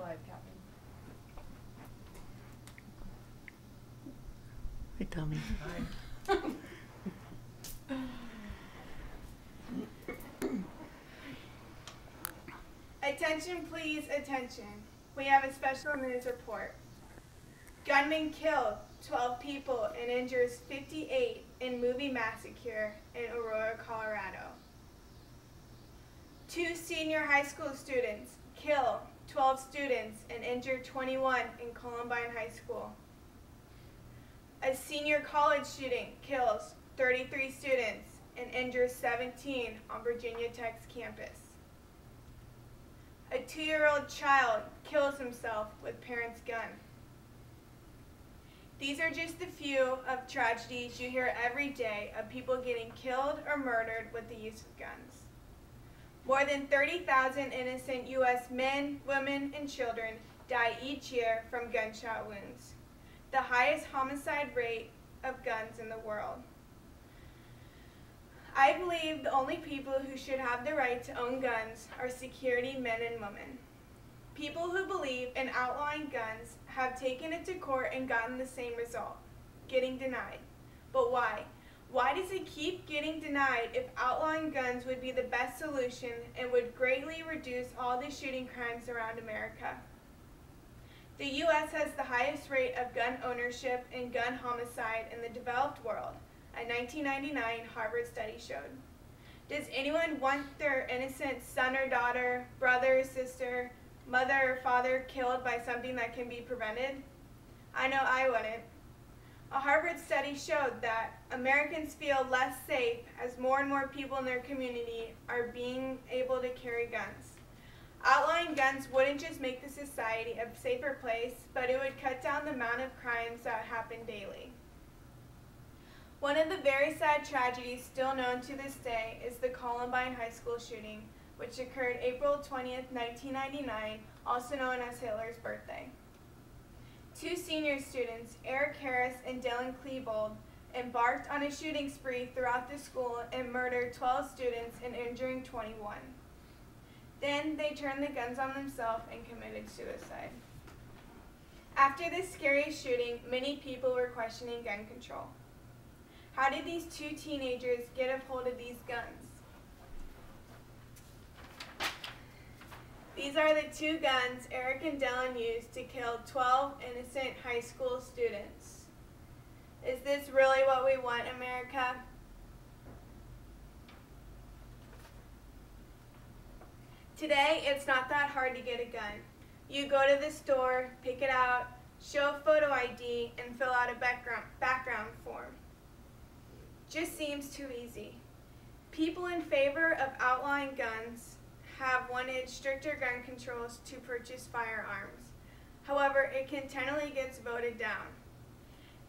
live, Captain. Hi, Tommy. Hi. Attention, please, attention. We have a special news report. Gunman killed 12 people and injures 58 in movie massacre in Aurora, Colorado. 2 senior high school students kill 12 students and injure 21 in Columbine High School. A senior college shooting kills 33 students and injures 17 on Virginia Tech's campus. A 2-year-old child kills himself with parents' gun. These are just a few of tragedies you hear every day of people getting killed or murdered with the use of guns. More than 30,000 innocent U.S. men, women, and children die each year from gunshot wounds, the highest homicide rate of guns in the world. I believe the only people who should have the right to own guns are security men and women. People who believe in outlawing guns have taken it to court and gotten the same result, getting denied. But why? Why does it keep getting denied if outlawing guns would be the best solution and would greatly reduce all the shooting crimes around America? The U.S. has the highest rate of gun ownership and gun homicide in the developed world, a 1999 Harvard study showed. Does anyone want their innocent son or daughter, brother or sister, mother or father killed by something that can be prevented? I know I wouldn't. A Harvard study showed that Americans feel less safe as more and more people in their community are being able to carry guns. Outlawing guns wouldn't just make the society a safer place, but it would cut down the amount of crimes that happen daily. One of the very sad tragedies still known to this day is the Columbine High School shooting, which occurred April 20th, 1999, also known as Hitler's birthday. 2 senior students, Eric Harris and Dylan Klebold, embarked on a shooting spree throughout the school and murdered 12 students and injuring 21. Then they turned the guns on themselves and committed suicide. After this scary shooting, many people were questioning gun control. How did these 2 teenagers get a hold of these guns? These are the 2 guns Eric and Dylan used to kill 12 innocent high school students. Is this really what we want, America? Today, it's not that hard to get a gun. You go to the store, pick it out, show a photo ID, and fill out a background form. Just seems too easy. People in favor of outlawing guns have wanted stricter gun controls to purchase firearms. However, it continually gets voted down.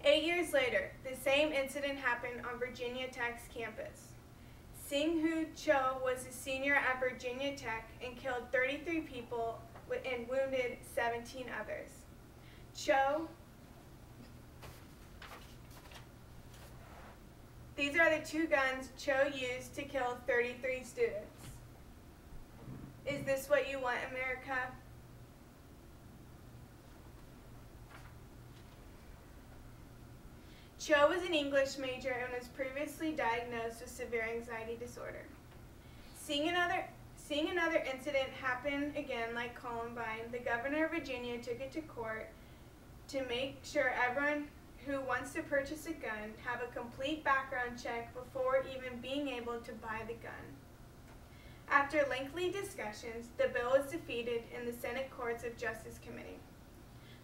8 years later, the same incident happened on Virginia Tech's campus. Sing-Hu Cho was a senior at Virginia Tech and killed 33 people and wounded 17 others. These are the 2 guns Cho used to kill 33 students. Is this what you want, America? Cho was an English major and was previously diagnosed with severe anxiety disorder. Seeing another incident happen again like Columbine, the governor of Virginia took it to court to make sure everyone who wants to purchase a gun have a complete background check before even being able to buy the gun. After lengthy discussions, the bill was defeated in the Senate Courts of Justice Committee.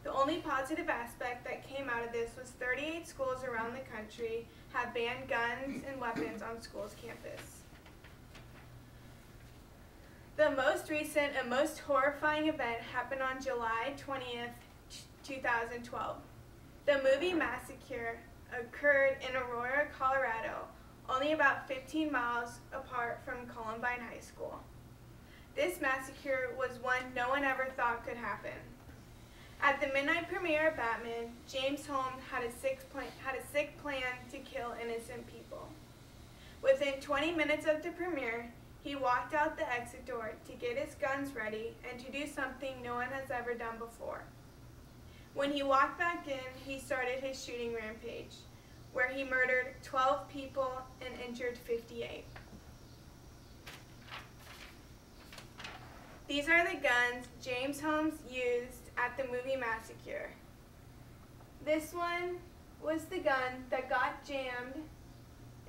The only positive aspect that came out of this was 38 schools around the country have banned guns and weapons on schools' campus. The most recent and most horrifying event happened on July 20th, 2012. The movie massacre occurred in Aurora, Colorado, only about 15 miles apart from Columbine High School. This massacre was one no one ever thought could happen. At the midnight premiere of Batman, James Holmes had a sick plan to kill innocent people. Within 20 minutes of the premiere, He walked out the exit door to get his guns ready and to do something no one has ever done before. When he walked back in, he started his shooting rampage, where he murdered 12 people and injured 58. These are the guns James Holmes used at the movie Massacre. This one was the gun that got jammed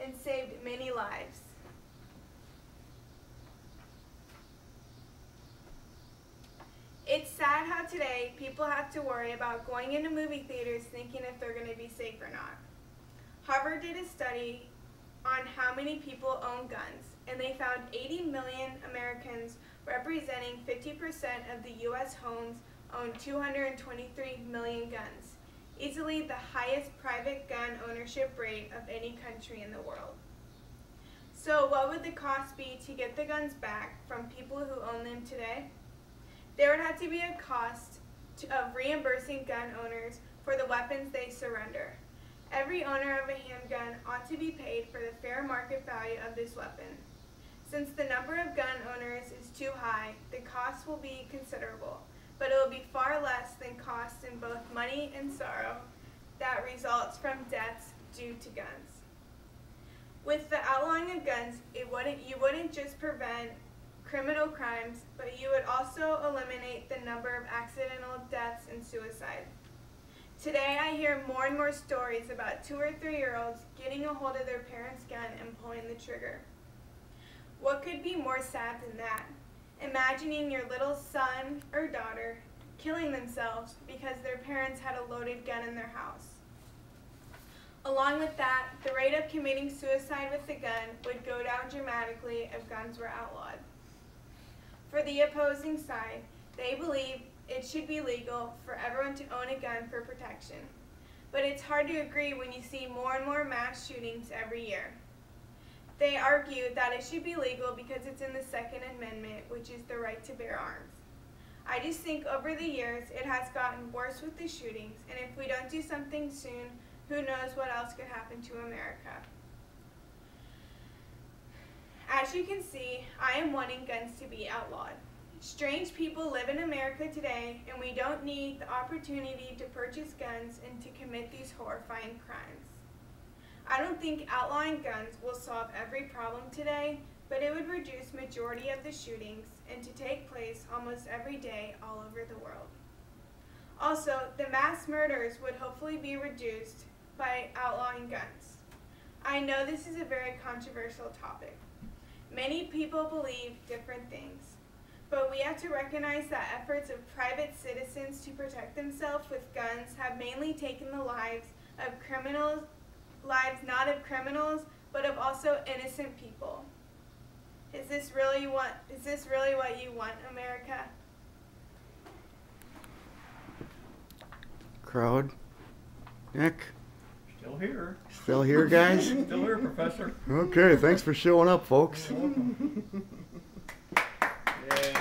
and saved many lives. It's sad how today people have to worry about going into movie theaters thinking if they're going to be safe or not. Harvard did a study on how many people own guns, and they found 80 million Americans, representing 50% of the U.S. homes, own 223 million guns, easily the highest private gun ownership rate of any country in the world. So what would the cost be to get the guns back from people who own them today? There would have to be a cost of reimbursing gun owners for the weapons they surrender. Every owner of a handgun ought to be paid for the fair market value of this weapon. Since the number of gun owners is too high, the cost will be considerable, but it will be far less than costs in both money and sorrow that results from deaths due to guns. With the outlawing of guns, you wouldn't just prevent criminal crimes, but you would also eliminate the number of accidental deaths and suicide. Today I hear more and more stories about 2 or 3-year-olds getting a hold of their parents' gun and pulling the trigger. What could be more sad than that? Imagining your little son or daughter killing themselves because their parents had a loaded gun in their house. Along with that, the rate of committing suicide with a gun would go down dramatically if guns were outlawed. For the opposing side, they believe it should be legal for everyone to own a gun for protection. But it's hard to agree when you see more and more mass shootings every year. They argue that it should be legal because it's in the Second Amendment, which is the right to bear arms. I just think over the years it has gotten worse with the shootings, and if we don't do something soon, who knows what else could happen to America. As you can see, I am wanting guns to be outlawed. Strange people live in America today, and we don't need the opportunity to purchase guns and to commit these horrifying crimes. I don't think outlawing guns will solve every problem today, but it would reduce majority of the shootings and to take place almost every day all over the world. Also, the mass murders would hopefully be reduced by outlawing guns. I know this is a very controversial topic. Many people believe different things, but we have to recognize that efforts of private citizens to protect themselves with guns have mainly taken the lives not of criminals, but of also innocent people. Is this really what you want, America? Crowd. Nick? Still here. Still here, guys? Still here, Professor. Okay, thanks for showing up, folks. You're welcome. Yeah.